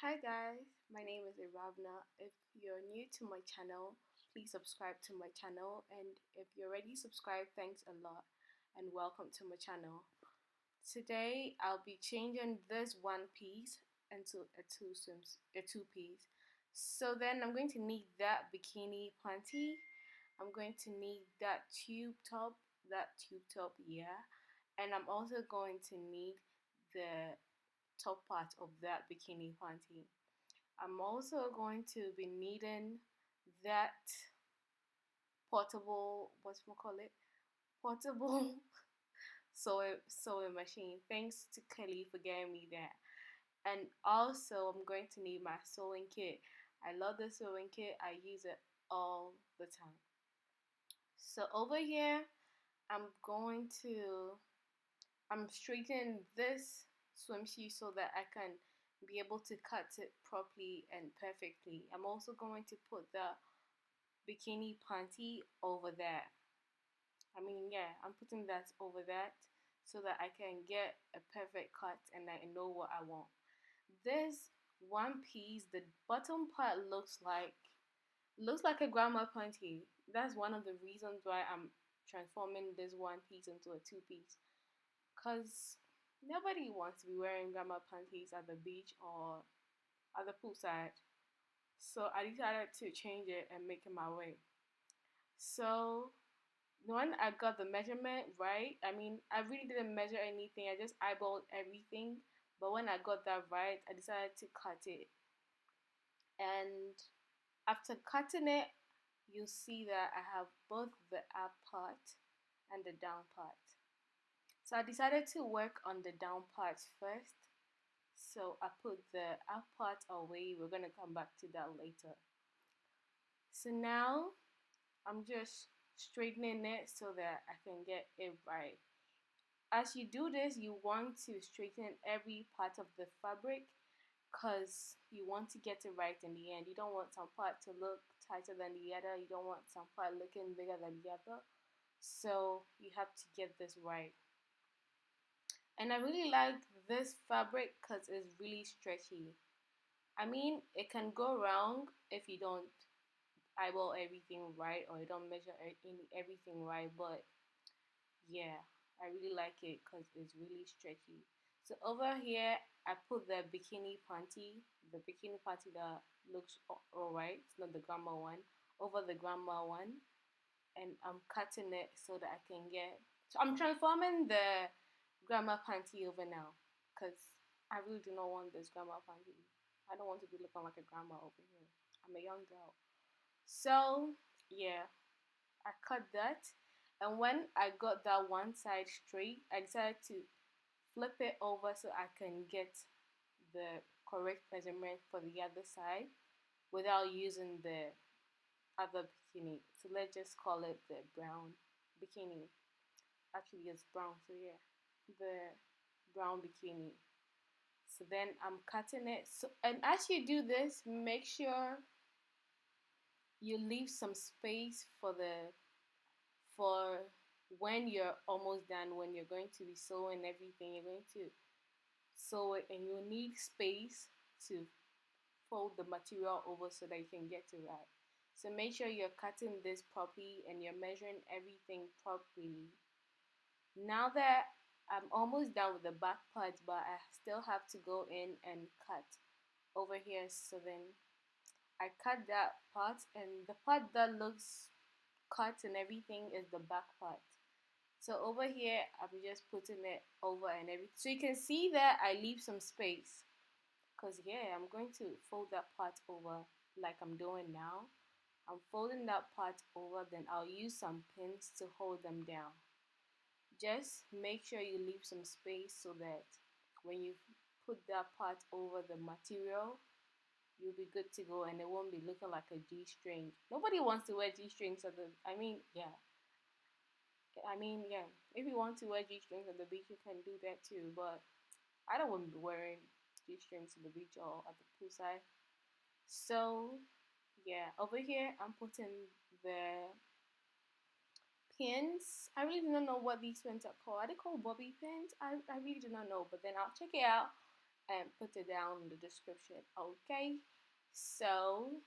Hi guys, my name is Iravna. If you're new to my channel, please subscribe to my channel, and if you're already subscribed, thanks a lot and welcome to my channel. Today I'll be changing this one piece into a two piece. So then I'm going to need that bikini panty. I'm going to need that tube top, yeah. And I'm also going to need the top part of that bikini panty. I'm also going to be needing that portable sewing machine. Thanks to Kelly for getting me that. And also I'm going to need my sewing kit. I love the sewing kit. I use it all the time. So over here I'm going to I'm straightening this swimsuit so that I can be able to cut it properly and perfectly. I'm also going to put the bikini panty over there. I'm putting that over that so that I can get a perfect cut and I know what I want. This one piece, the bottom part looks like a grandma panty. That's one of the reasons why I'm transforming this one piece into a two piece. Cause nobody wants to be wearing grandma panties at the beach or at the poolside. So I decided to change it and make it my way. So when I got the measurement right, I really didn't measure anything. I just eyeballed everything. But when I got that right, I decided to cut it. And after cutting it, you'll see that I have both the up part and the down part. So I decided to work on the down part first. So I put the up part away. We're going to come back to that later. So now I'm just straightening it so that I can get it right. As you do this, you want to straighten every part of the fabric because you want to get it right in the end. You don't want some part to look tighter than the other. You don't want some part looking bigger than the other. So you have to get this right. And I really like this fabric because it's really stretchy. It can go wrong if you don't eyeball everything right or you don't measure everything right, but yeah, I really like it because it's really stretchy. So over here I put the bikini panty that looks alright, it's not the grandma one, over the grandma one, and I'm cutting it so that I can get, so I'm transforming the grandma panty over now because I really do not want this grandma panty. I don't want to be looking like a grandma over here. I'm a young girl. So yeah, I cut that, and when I got that one side straight, I decided to flip it over so I can get the correct measurement for the other side without using the other bikini. So let's just call it the brown bikini. Actually, it's brown, so yeah, the brown bikini. So then I'm cutting it. So, and as you do this, make sure you leave some space for when you're almost done, when you're going to be sewing everything. You're going to sew it and you need space to fold the material over so that you can get it right. So make sure you're cutting this properly and you're measuring everything properly. Now that I'm almost done with the back part, but I still have to go in and cut over here. So then I cut that part, and the part that looks cut and everything is the back part. So over here I'm just putting it over and everything. So you can see that I leave some space because yeah, I'm going to fold that part over like I'm doing now. I'm folding that part over, then I'll use some pins to hold them down. Just make sure you leave some space so that when you put that part over the material, you'll be good to go and it won't be looking like a G-string. Nobody wants to wear G-strings at the, yeah. If you want to wear G-strings at the beach, you can do that too, but I don't want to be wearing G-strings at the beach or at the poolside. So, yeah, over here I'm putting the pins. I really do not know what these pins are called. Are they called bobby pins? I really do not know, but then I'll check it out and put it down in the description. Okay, so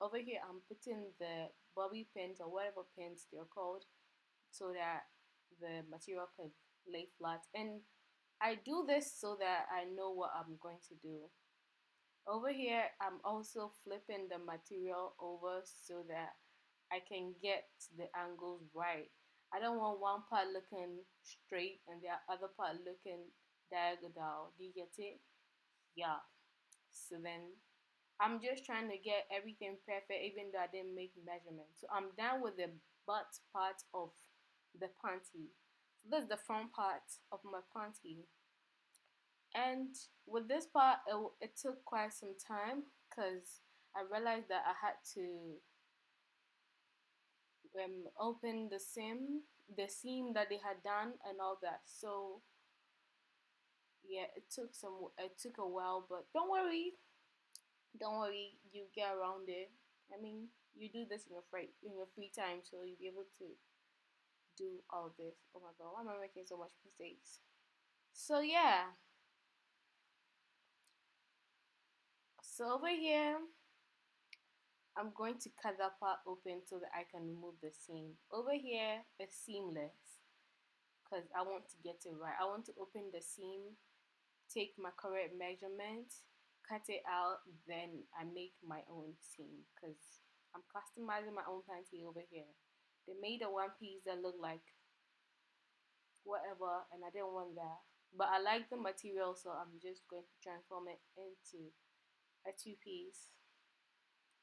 over here I'm putting the bobby pins or whatever pins they're called so that the material could lay flat, and I do this so that I know what I'm going to do. Over here I'm also flipping the material over so that I can get the angles right. I don't want one part looking straight and the other part looking diagonal. Do you get it? Yeah. So then I'm just trying to get everything perfect even though I didn't make measurements. So I'm done with the butt part of the panty. So this is the front part of my panty. And with this part, it took quite some time because I realized that I had to open the seam that they had done and all that. So yeah, it took a while, but don't worry, you get around it. I mean, you do this in your free time, so you'll be able to do all this. Oh my god, why am I making so much mistakes? So yeah, so over here, I'm going to cut that part open so that I can remove the seam. Over here, it's seamless because I want to get it right. I want to open the seam, take my correct measurement, cut it out, then I make my own seam because I'm customizing my own panty over here. They made a one piece that looked like whatever, and I didn't want that. But I like the material, so I'm just going to transform it into a two piece.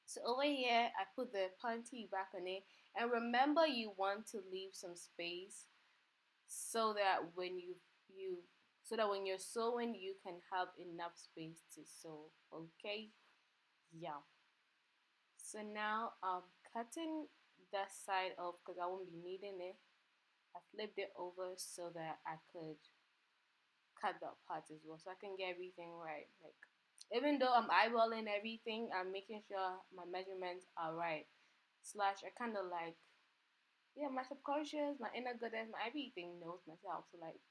So over here, I put the panty back on it, and remember you want to leave some space so that you so that when you're sewing, you can have enough space to sew. Okay, yeah. So now I'm cutting that side off because I won't be needing it. I flipped it over so that I could cut that part as well, so I can get everything right. Like, even though I'm eyeballing everything, I'm making sure my measurements are right. Slash, I kind of like, yeah, my subconscious, my inner goodness, my everything knows myself. So like,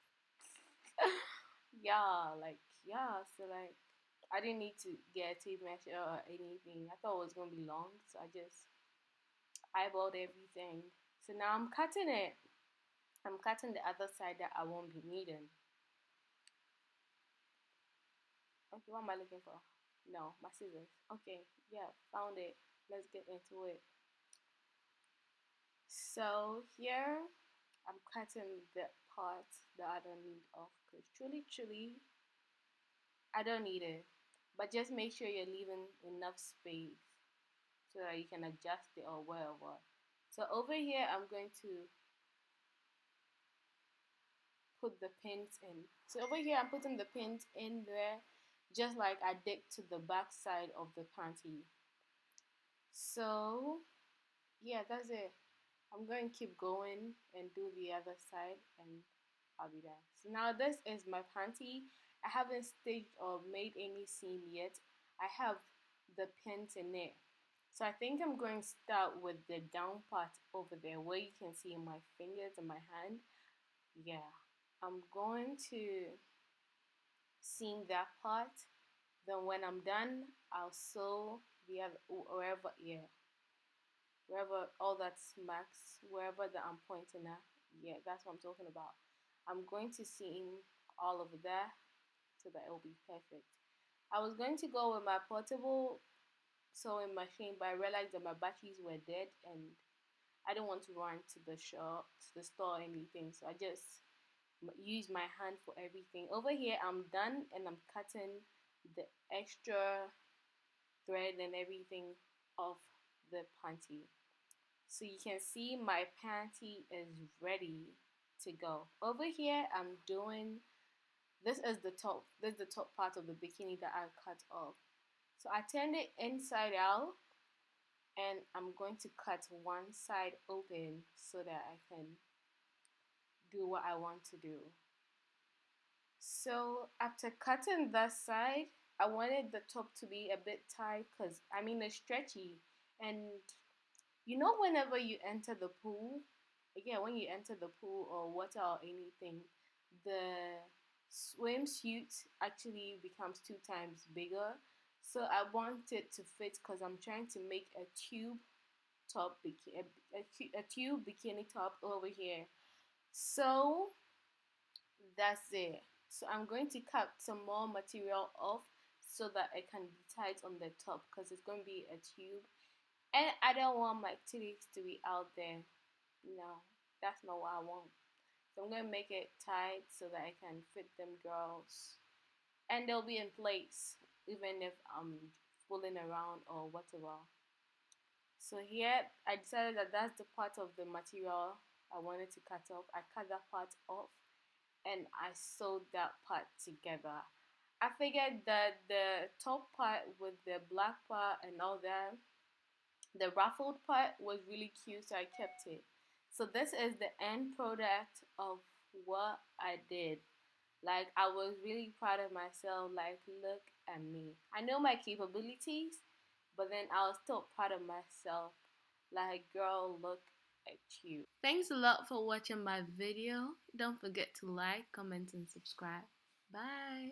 yeah, So like, I didn't need to get a tape measure or anything. I thought it was gonna be long, so I just eyeballed everything. So now I'm cutting it. I'm cutting the other side that I won't be needing. Okay, what am I looking for? No, my scissors. Okay, yeah, found it. Let's get into it. So here, I'm cutting the part that I don't need off because truly, I don't need it. But just make sure you're leaving enough space so that you can adjust it or whatever. So over here, I'm going to put the pins in. So over here, I'm putting the pins in there just like I did to the back side of the panty. So yeah, that's it. I'm going to keep going and do the other side and I'll be done. So now this is my panty. I haven't stitched or made any seam yet. I have the pins in it. So I think I'm going to start with the down part over there where you can see my fingers and my hand. Yeah, I'm going to seam that part. Then when I'm done, I'll sew the other wherever all that smacks, wherever that I'm pointing at. Yeah, that's what I'm talking about. I'm going to seam all of that so that it will be perfect. I was going to go with my portable sewing machine, but I realized that my batteries were dead and I don't want to run to the shop, to the store, or anything. So I just use my hand for everything. Over here, I'm done and I'm cutting the extra thread and everything off the panty. So you can see my panty is ready to go. Over here, I'm doing, this is the top part of the bikini that I cut off. So I turned it inside out and I'm going to cut one side open so that I can do what I want to do. So after cutting that side, I wanted the top to be a bit tight because I mean it's stretchy, and you know whenever you enter the pool, yeah, when you enter the pool or water or anything, the swimsuit actually becomes 2 times bigger. So I want it to fit because I'm trying to make a tube top bikini, a tube bikini top over here. So that's it. So I'm going to cut some more material off so that it can be tight on the top because it's going to be a tube. And I don't want my titties to be out there. No, that's not what I want. So I'm going to make it tight so that I can fit them girls. And they'll be in place even if I'm fooling around or whatever. So here I decided that that's the part of the material I wanted to cut off. I cut that part off and I sewed that part together. I figured that the top part with the black part and all that, the ruffled part was really cute, so I kept it. So this is the end product of what I did. Like, I was really proud of myself. Like, look at me. I know my capabilities, but then I was still proud of myself. Like, girl, look at you. Thanks a lot for watching my video. Don't forget to like, comment, and subscribe. Bye.